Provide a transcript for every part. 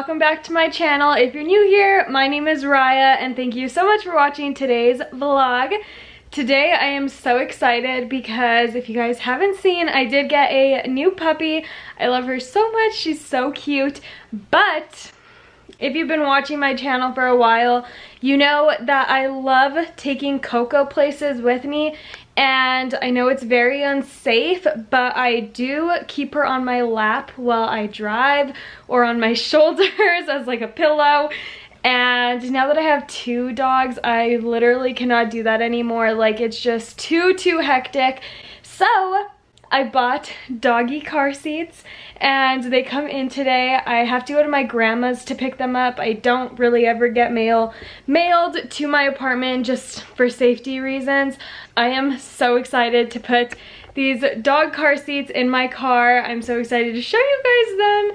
welcome back to my channel. If you're new here, my name is Riah and thank you so much for watching today's vlog. Today I am so excited because if you guys haven't seen, I did get a new puppy. I love her so much, she's so cute. But if you've been watching my channel for a while, you know that I love taking Coco places with me. And I know it's very unsafe, but I do keep her on my lap while I drive or on my shoulders as like a pillow. And now that I have two dogs, I literally cannot do that anymore. Like, it's just too hectic. So I bought doggy car seats and they come in today. I have to go to my grandma's to pick them up. I don't really ever get mailed to my apartment just for safety reasons. I am so excited to put these dog car seats in my car. I'm so excited to show you guys them.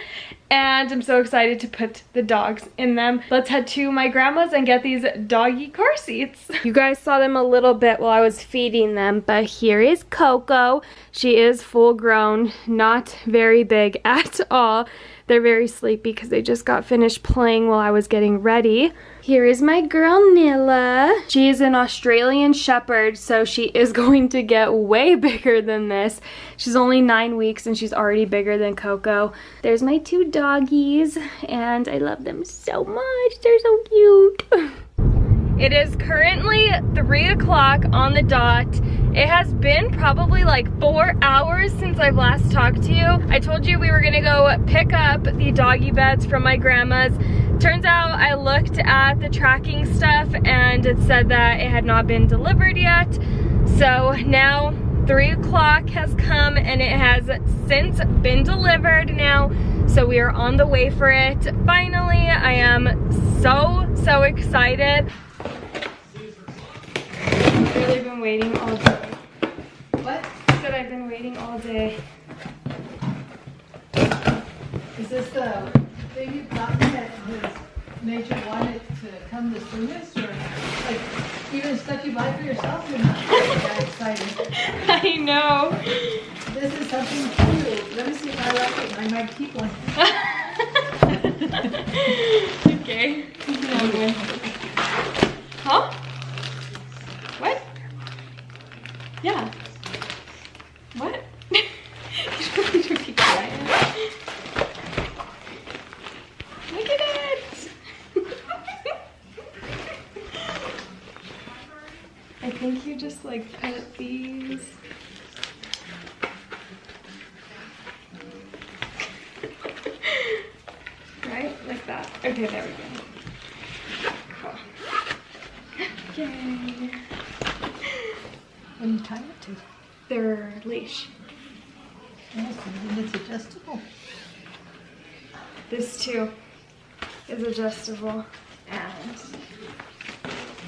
And I'm so excited to put the dogs in them. Let's head to my grandma's and get these doggy car seats. You guys saw them a little bit while I was feeding them, but here is Coco. She is full grown, not very big at all. They're very sleepy because they just got finished playing while I was getting ready. Here is my girl Nilla. She is an Australian Shepherd, so she is going to get way bigger than this. She's only 9 weeks and she's already bigger than Coco. There's my two doggies and I love them so much. They're so cute. It is currently 3 o'clock on the dot. It has been probably like 4 hours since I've last talked to you. I told you we were gonna go pick up the doggy beds from my grandma's. Turns out I looked at the tracking stuff and it said that it had not been delivered yet. So now 3 o'clock has come and it has since been delivered now. So we are on the way for it. Finally, I am so excited. I've really been waiting all day. What? I said I've been waiting all day. Is this the baby puppy that has made you want it to come the soonest? Or like even stuff you buy for yourself, you're not that excited? I know. This is something cute. Let me see if I like it. I might keep one. Okay. Huh? What? Yeah. What? You don't need to be quiet. Look at it! I think you just like put these. Right? Like that. Okay, there we go. Cool. Yay. What do you tie it to? Their leash. Yes, and it's adjustable. This too is adjustable. And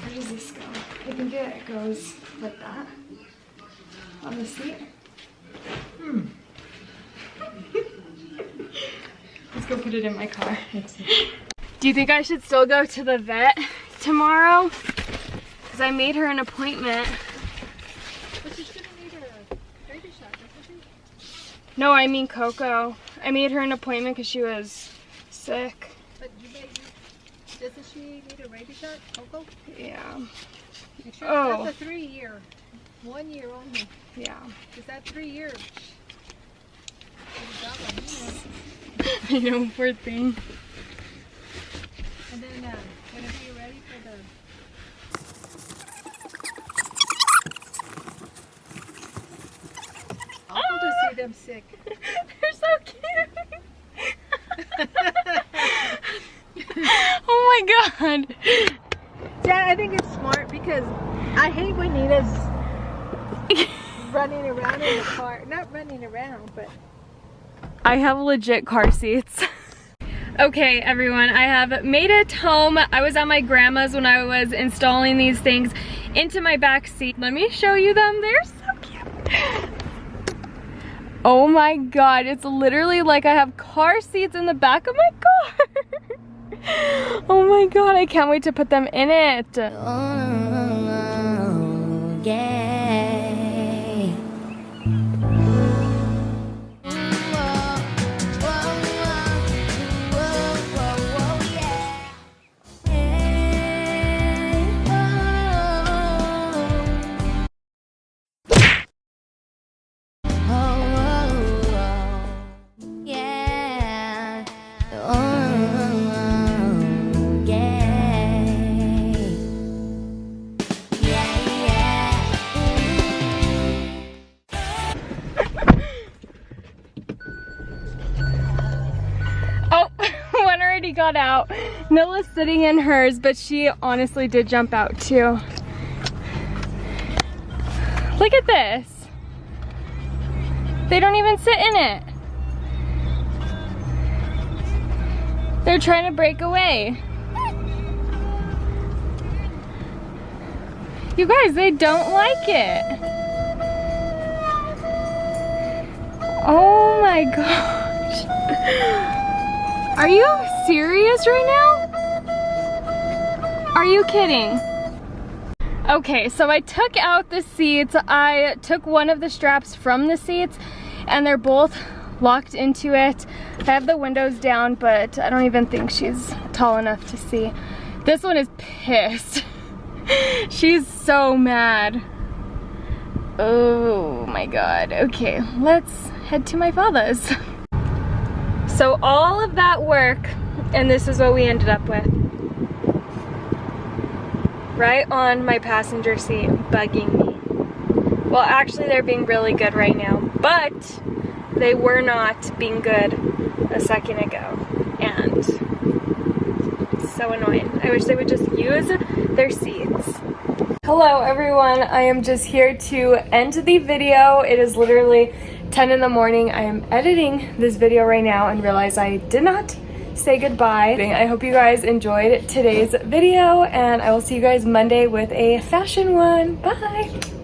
where does this go? I think it goes like that on the seat. Let's go put it in my car. Do you think I should still go to the vet tomorrow? Because I made her an appointment. But you shouldn't need a baby shot, doesn't she? No, I mean Coco. I made her an appointment because she was sick. But doesn't she need a rabies shot, Coco? Yeah. You sure? Oh. That's a 3-year. 1 year only. Yeah. Is that 3 years? I know, poor thing. And then whenever you're ready for the... Awful to see them sick. They're so cute. Oh my god. Yeah, I think it's smart because I hate when Nina's running around in the car. Not running around, but... I have legit car seats. Okay, everyone, I have made it home. I was at my grandma's when I was installing these things into my back seat. Let me show you them. They're so cute. Oh my god, it's literally like I have car seats in the back of my car. Oh my god, I can't wait to put them in it. Oh, yeah. Whoa, whoa, whoa, whoa, whoa. got out. Noah's sitting in hers, but she honestly did jump out too. Look at this. They don't even sit in it. They're trying to break away. You guys, they don't like it. Oh my gosh. Are you serious right now? Are you kidding? Okay, so I took out the seats. I took one of the straps from the seats and they're both locked into it. I have the windows down, but I don't even think she's tall enough to see. This one is pissed. She's so mad. Oh my God. Okay, let's head to my father's. So all of that work, and this is what we ended up with. Right on my passenger seat, bugging me. Well, actually they're being really good right now, but they were not being good a second ago, and it's so annoying. I wish they would just use their seats. Hello everyone, I am just here to end the video. It is literally 10 in the morning. I am editing this video right now and realize I did not say goodbye. I hope you guys enjoyed today's video and I will see you guys Monday with a fashion one. Bye!